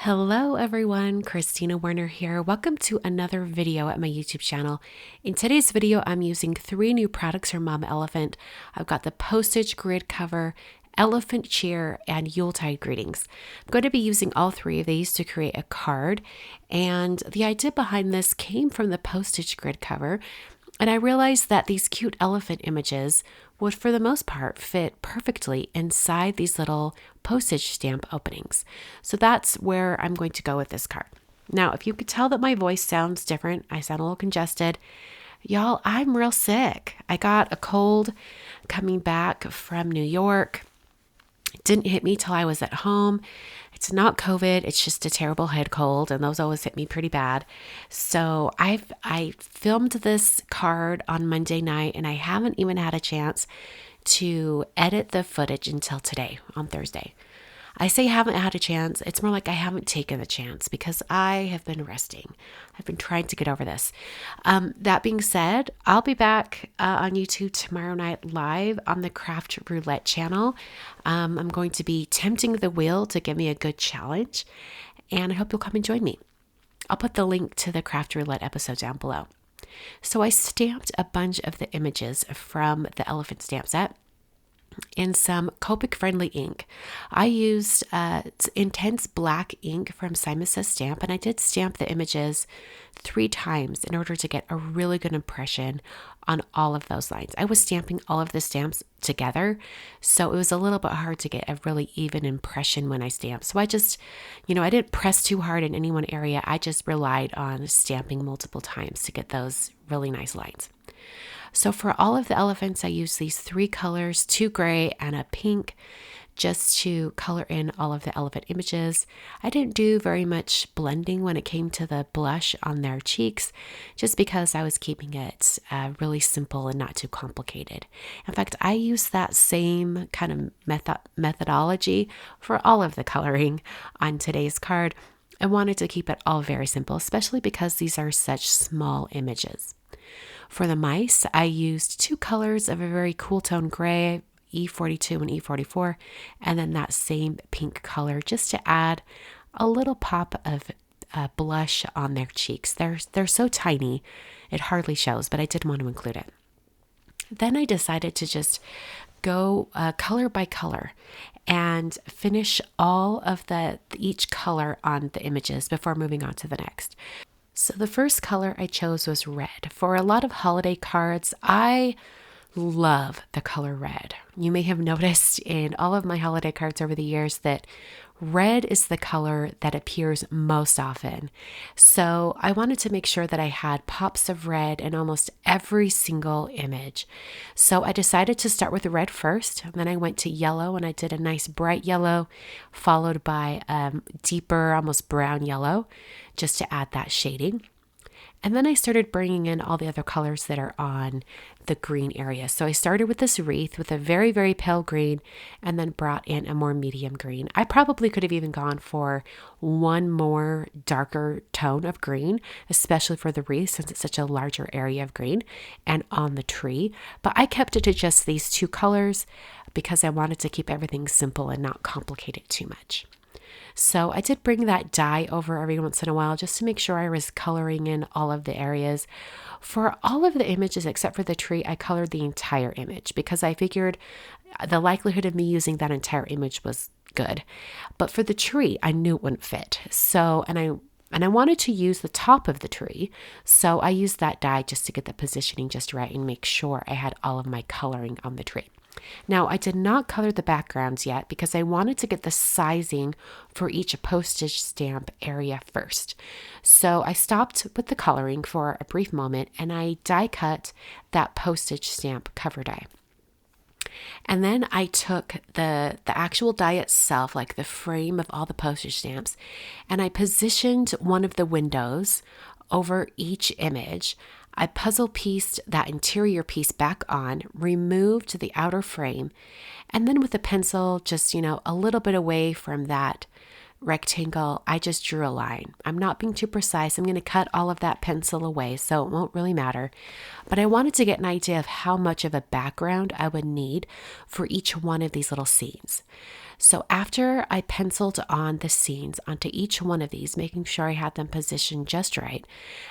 Hello everyone, Christina Werner here. Welcome to another video at my YouTube channel. In today's video, I'm using 3 new products from Mama Elephant. I've got the postage grid cover, elephant cheer, and Yuletide greetings. I'm going to be using all 3 of these to create a card. And the idea behind this came from the postage grid cover. And I realized that these cute elephant images would, for the most part, fit perfectly inside these little postage stamp openings. So that's where I'm going to go with this card. Now, if you could tell that my voice sounds different, I sound a little congested. Y'all, I'm real sick. I got a cold coming back from New York. It didn't hit me till I was at home. It's not COVID. It's just a terrible head cold, and those always hit me pretty bad. So I filmed this card on Monday night, and I haven't even had a chance to edit the footage until today on Thursday. I say haven't had a chance. It's more like I haven't taken the chance because I have been resting. I've been trying to get over this. That being said, I'll be back on YouTube tomorrow night live on the Craft Roulette channel. I'm going to be tempting the wheel to give me a good challenge, and I hope you'll come and join me. I'll put the link to the Craft Roulette episode down below. So I stamped a bunch of the images from the elephant stamp set in some Copic friendly ink. I used intense black ink from Simon Says Stamp, and I did stamp the images 3 times in order to get a really good impression on all of those lines. I was stamping all of the stamps together, so it was a little bit hard to get a really even impression when I stamped. So I just, I didn't press too hard in any one area. I just relied on stamping multiple times to get those really nice lines. So for all of the elephants, I used these 3 colors, 2 gray and a pink, just to color in all of the elephant images. I didn't do very much blending when it came to the blush on their cheeks, just because I was keeping it really simple and not too complicated. In fact, I used that same kind of methodology for all of the coloring on today's card. I wanted to keep it all very simple, especially because these are such small images. For the mice, I used 2 colors of a very cool tone gray, E42 and E44, and then that same pink color just to add a little pop of blush on their cheeks. They're so tiny, it hardly shows, but I did want to include it. Then I decided to just go color by color and finish all of each color on the images before moving on to the next. So the first color I chose was red. For a lot of holiday cards, I love the color red. You may have noticed in all of my holiday cards over the years that red is the color that appears most often. So I wanted to make sure that I had pops of red in almost every single image. So I decided to start with the red first, and then I went to yellow, and I did a nice bright yellow, followed by deeper, almost brown yellow, just to add that shading. And then I started bringing in all the other colors that are on the green area. So I started with this wreath with a very, very pale green and then brought in a more medium green. I probably could have even gone for one more darker tone of green, especially for the wreath since it's such a larger area of green and on the tree. But I kept it to just these 2 colors because I wanted to keep everything simple and not complicate it too much. So I did bring that dye over every once in a while just to make sure I was coloring in all of the areas. For all of the images except for the tree, I colored the entire image because I figured the likelihood of me using that entire image was good. But for the tree, I knew it wouldn't fit. So, and I wanted to use the top of the tree, so I used that dye just to get the positioning just right and make sure I had all of my coloring on the tree. Now, I did not color the backgrounds yet because I wanted to get the sizing for each postage stamp area first. So I stopped with the coloring for a brief moment and I die cut that postage stamp cover die. And then I took the actual die itself, like the frame of all the postage stamps, and I positioned one of the windows over each image. I puzzle pieced that interior piece back on, removed the outer frame, and then with a pencil, just, a little bit away from that rectangle, I just drew a line. I'm not being too precise. I'm going to cut all of that pencil away, so it won't really matter. But I wanted to get an idea of how much of a background I would need for each one of these little scenes. So after I penciled on the scenes onto each one of these, making sure I had them positioned just right,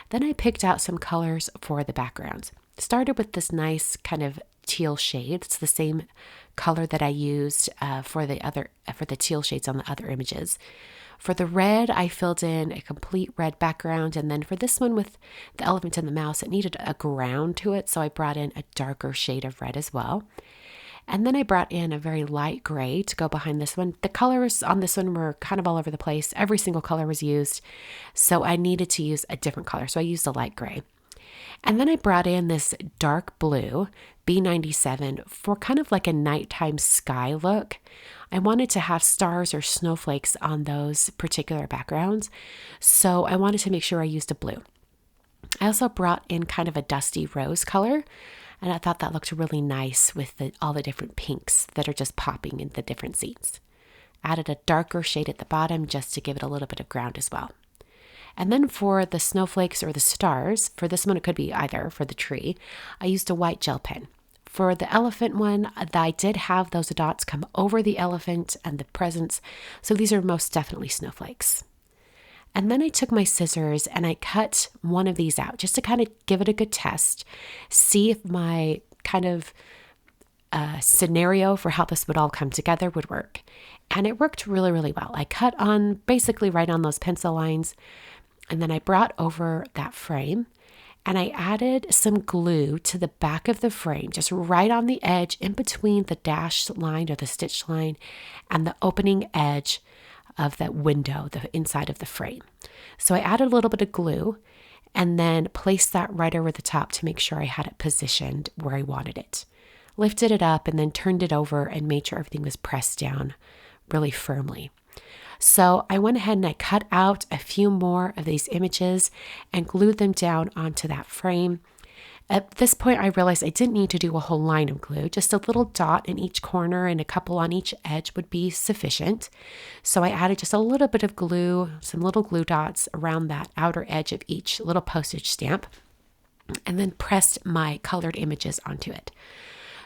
then I picked out some colors for the backgrounds. Started with this nice kind of teal shade. It's the same color that I used for the teal shades on the other images. For the red, I filled in a complete red background, and then for this one with the elephant and the mouse, it needed a ground to it, so I brought in a darker shade of red as well. And then I brought in a very light gray to go behind this one. The colors on this one were kind of all over the place. Every single color was used, so I needed to use a different color, so I used a light gray. And then I brought in this dark blue B97 for kind of like a nighttime sky look. I wanted to have stars or snowflakes on those particular backgrounds, so I wanted to make sure I used a blue. I also brought in kind of a dusty rose color, and I thought that looked really nice with all the different pinks that are just popping in the different scenes. Added a darker shade at the bottom just to give it a little bit of ground as well. And then for the snowflakes or the stars, for this one it could be either for the tree, I used a white gel pen. For the elephant one, I did have those dots come over the elephant and the presents, so these are most definitely snowflakes. And then I took my scissors and I cut one of these out just to kind of give it a good test, see if my kind of scenario for how this would all come together would work. And it worked really, really well. I cut on basically right on those pencil lines, and then I brought over that frame and I added some glue to the back of the frame, just right on the edge in between the dashed line or the stitch line and the opening edge of that window, the inside of the frame. So I added a little bit of glue and then placed that right over the top to make sure I had it positioned where I wanted it. Lifted it up and then turned it over and made sure everything was pressed down really firmly. So I went ahead and I cut out a few more of these images and glued them down onto that frame. At this point, I realized I didn't need to do a whole line of glue. Just a little dot in each corner and a couple on each edge would be sufficient. So I added just a little bit of glue, some little glue dots around that outer edge of each little postage stamp, and then pressed my colored images onto it.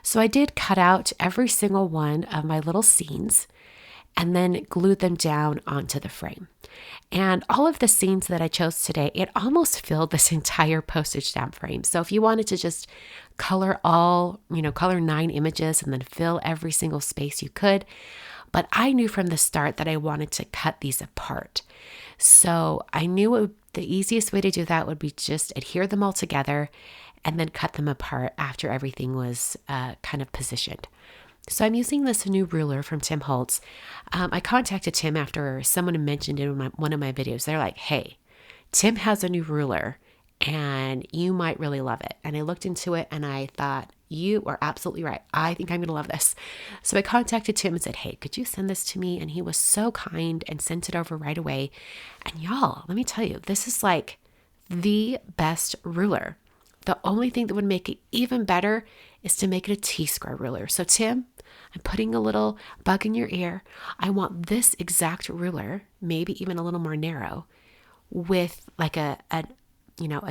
So I did cut out every single one of my little scenes and then glued them down onto the frame. And all of the scenes that I chose today, it almost filled this entire postage stamp frame. So if you wanted to just color color 9 images and then fill every single space, you could. But I knew from the start that I wanted to cut these apart. So I knew the easiest way to do that would be just adhere them all together and then cut them apart after everything was kind of positioned. So I'm using this new ruler from Tim Holtz. I contacted Tim after someone mentioned it in one of my videos. They're like, hey, Tim has a new ruler and you might really love it. And I looked into it and I thought, you are absolutely right. I think I'm going to love this. So I contacted Tim and said, hey, could you send this to me? And he was so kind and sent it over right away. And y'all, let me tell you, this is like the best ruler. The only thing that would make it even better is to make it a T-square ruler. So Tim, I'm putting a little bug in your ear. I want this exact ruler, maybe even a little more narrow, with like a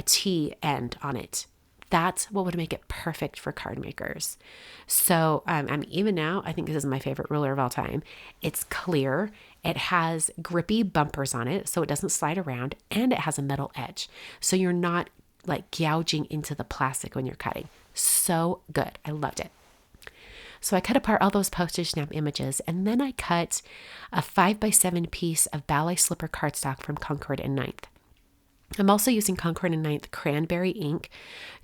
T end on it. That's what would make it perfect for card makers. So even now, I think this is my favorite ruler of all time. It's clear. It has grippy bumpers on it, so it doesn't slide around, and it has a metal edge. So you're not like gouging into the plastic when you're cutting. So good. I loved it. So I cut apart all those postage stamp images, and then I cut a 5x7 piece of ballet slipper cardstock from Concord and Ninth. I'm also using Concord and Ninth cranberry ink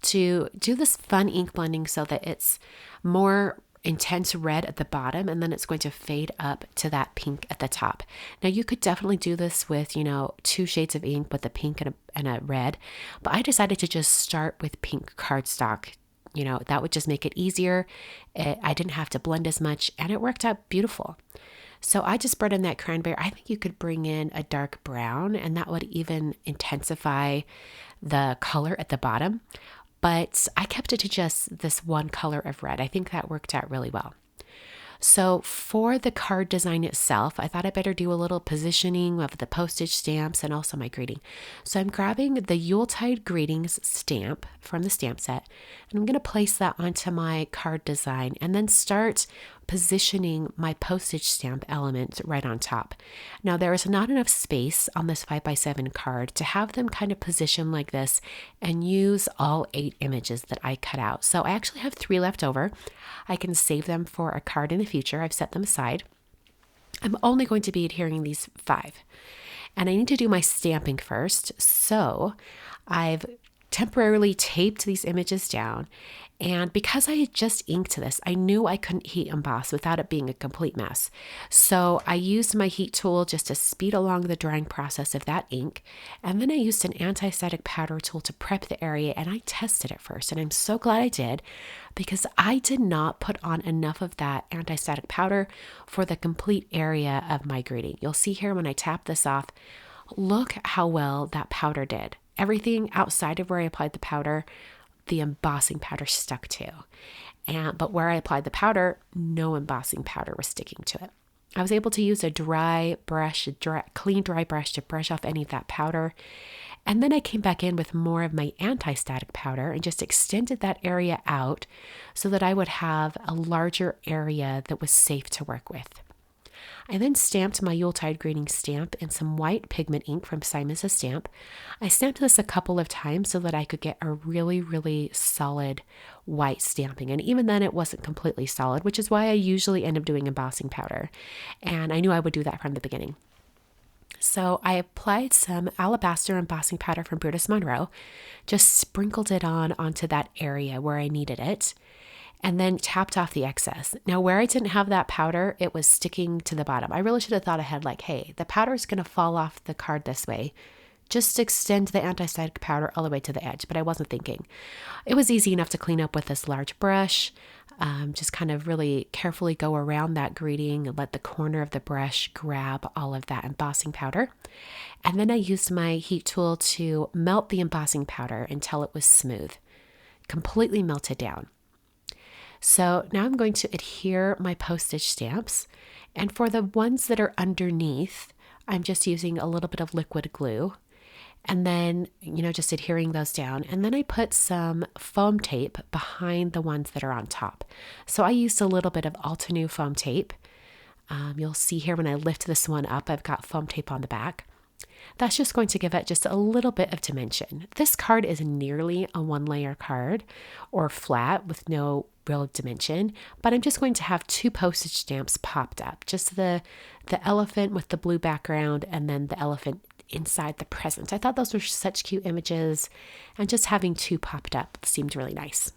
to do this fun ink blending so that it's more intense red at the bottom, and then it's going to fade up to that pink at the top. Now you could definitely do this with, 2 shades of ink with a pink and a red, but I decided to just start with pink cardstock. That would just make it easier. I didn't have to blend as much, and it worked out beautiful. So I just brought in that cranberry. I think you could bring in a dark brown, and that would even intensify the color at the bottom. But I kept it to just this one color of red. I think that worked out really well. So for the card design itself, I thought I better do a little positioning of the postage stamps and also my greeting. So I'm grabbing the Yuletide Greetings stamp from the stamp set, and I'm going to place that onto my card design and then start positioning my postage stamp element right on top. Now there is not enough space on this 5x7 card to have them kind of position like this and use all 8 images that I cut out. So I actually have 3 left over. I can save them for a card in the future. I've set them aside. I'm only going to be adhering these 5. And I need to do my stamping first. So I've temporarily taped these images down. And because I had just inked this, I knew I couldn't heat emboss without it being a complete mess. So I used my heat tool just to speed along the drying process of that ink. And then I used an anti-static powder tool to prep the area, and I tested it first. And I'm so glad I did, because I did not put on enough of that anti-static powder for the complete area of my greeting. You'll see here when I tap this off, look how well that powder did. Everything outside of where I applied the powder, the embossing powder stuck to. But where I applied the powder, no embossing powder was sticking to it. I was able to use a clean dry brush to brush off any of that powder. And then I came back in with more of my anti-static powder and just extended that area out so that I would have a larger area that was safe to work with. I then stamped my Yuletide Greeting stamp in some white pigment ink from Simon Says Stamp. I stamped this a couple of times so that I could get a really, really solid white stamping. And even then it wasn't completely solid, which is why I usually end up doing embossing powder. And I knew I would do that from the beginning. So I applied some alabaster embossing powder from Brutus Monroe, just sprinkled it onto that area where I needed it, and then tapped off the excess. Now, where I didn't have that powder, it was sticking to the bottom. I really should have thought ahead, like, hey, the powder is going to fall off the card this way. Just extend the anti-static powder all the way to the edge, but I wasn't thinking. It was easy enough to clean up with this large brush. Just kind of really carefully go around that greeting and let the corner of the brush grab all of that embossing powder. And then I used my heat tool to melt the embossing powder until it was smooth, completely melted down. So now I'm going to adhere my postage stamps. And for the ones that are underneath, I'm just using a little bit of liquid glue and then, just adhering those down. And then I put some foam tape behind the ones that are on top. So I used a little bit of Altenew foam tape. You'll see here when I lift this one up, I've got foam tape on the back. That's just going to give it just a little bit of dimension. This card is nearly a 1-layer card or flat with no real dimension, but I'm just going to have 2 postage stamps popped up. Just the elephant with the blue background and then the elephant inside the present. I thought those were such cute images, and just having 2 popped up seemed really nice.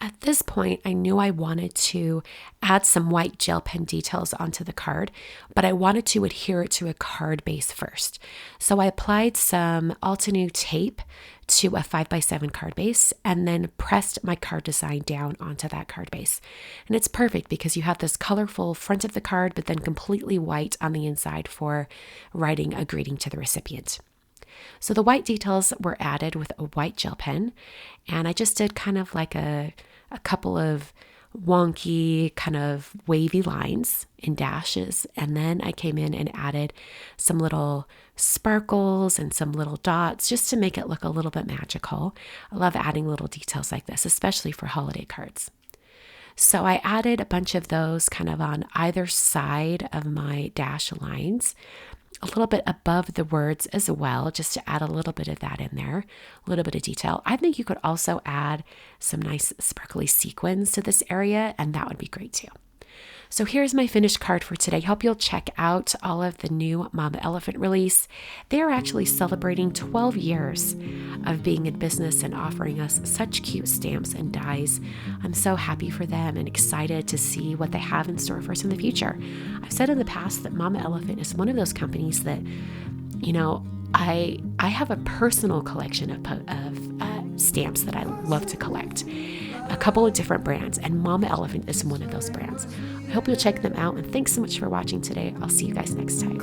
At this point, I knew I wanted to add some white gel pen details onto the card, but I wanted to adhere it to a card base first. So I applied some Altenew tape to a 5x7 card base and then pressed my card design down onto that card base. And it's perfect because you have this colorful front of the card, but then completely white on the inside for writing a greeting to the recipient. So the white details were added with a white gel pen, and I just did kind of like a couple of wonky kind of wavy lines in dashes, and then I came in and added some little sparkles and some little dots just to make it look a little bit magical. I love adding little details like this, especially for holiday cards. So I added a bunch of those kind of on either side of my dash lines, a little bit above the words as well, just to add a little bit of that in there, a little bit of detail. I think you could also add some nice sparkly sequins to this area, and that would be great too. So here's my finished card for today. Hope you'll check out all of the new Mama Elephant release. They are actually celebrating 12 years of being in business and offering us such cute stamps and dies. I'm so happy for them and excited to see what they have in store for us in the future. I've said in the past that Mama Elephant is one of those companies that, I have a personal collection of stamps that I love to collect. A couple of different brands, and Mama Elephant is one of those brands. I hope you'll check them out, and thanks so much for watching today. I'll see you guys next time.